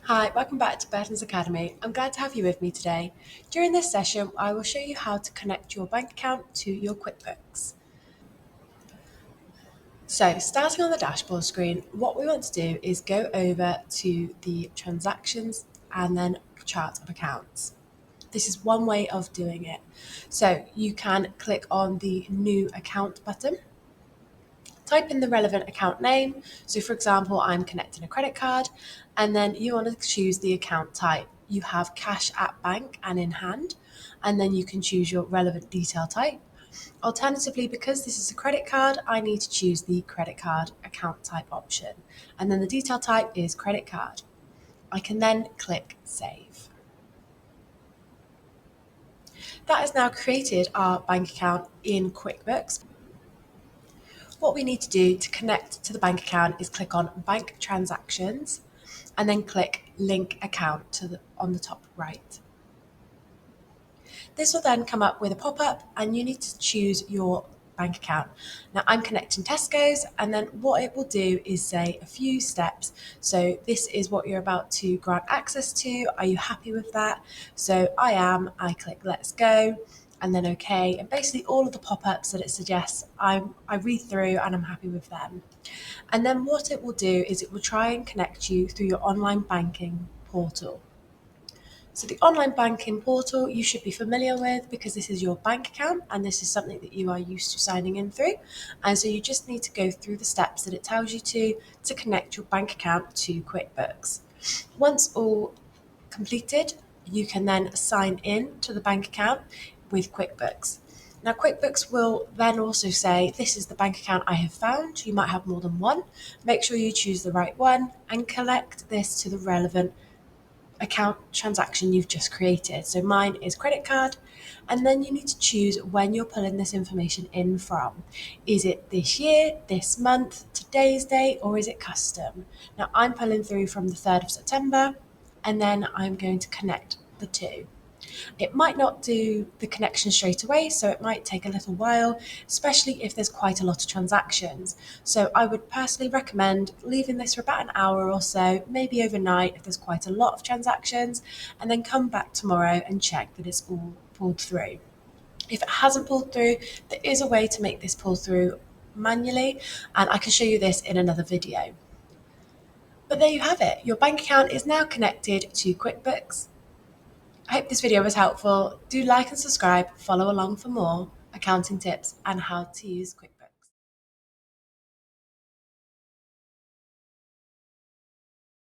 Hi, welcome back to Burton's Academy. I'm glad to have you with me today. During this session, I will show you how to connect your bank account to your QuickBooks. So, starting on the dashboard screen, what we want to do is go over to the transactions and then chart of accounts. This is one way of doing it. So, you can click on the new account button. Type in the relevant account name. So, for example, I'm connecting a credit card, and then you want to choose the account type. You have cash at bank and in hand, and then you can choose your relevant detail type. Alternatively, because this is a credit card, I need to choose the credit card account type option, and then the detail type is credit card. I can then click Save. That has now created our bank account in QuickBooks. What we need to do to connect to the bank account is click on Bank Transactions and then click Link Account on the top right. This will then come up with a pop-up and you need to choose your bank account. Now I'm connecting Tesco's, and then what it will do is say a few steps. So this is what you're about to grant access to. Are you happy with that? So I am. I click Let's Go and then OK. And basically all of the pop-ups that it suggests, I read through and I'm happy with them. And then what it will do is it will try and connect you through your online banking portal. So the online banking portal you should be familiar with because this is your bank account and this is something that you are used to signing in through. And so you just need to go through the steps that it tells you to connect your bank account to QuickBooks. Once all completed, you can then sign in to the bank account with QuickBooks. Now, QuickBooks will then also say, this is the bank account I have found. You might have more than one. Make sure you choose the right one and connect this to the relevant account transaction you've just created. So mine is credit card, and then you need to choose when you're pulling this information in from. Is it this year, this month, today's date, or is it custom? Now I'm pulling through from the 3rd of September, and then I'm going to connect the two. It might not do the connection straight away, so it might take a little while, especially if there's quite a lot of transactions. So I would personally recommend leaving this for about an hour or so, maybe overnight if there's quite a lot of transactions, and then come back tomorrow and check that it's all pulled through. If it hasn't pulled through, there is a way to make this pull through manually, and I can show you this in another video. But there you have it. Your bank account is now connected to QuickBooks. I hope this video was helpful. Do like and subscribe, follow along for more accounting tips and how to use QuickBooks.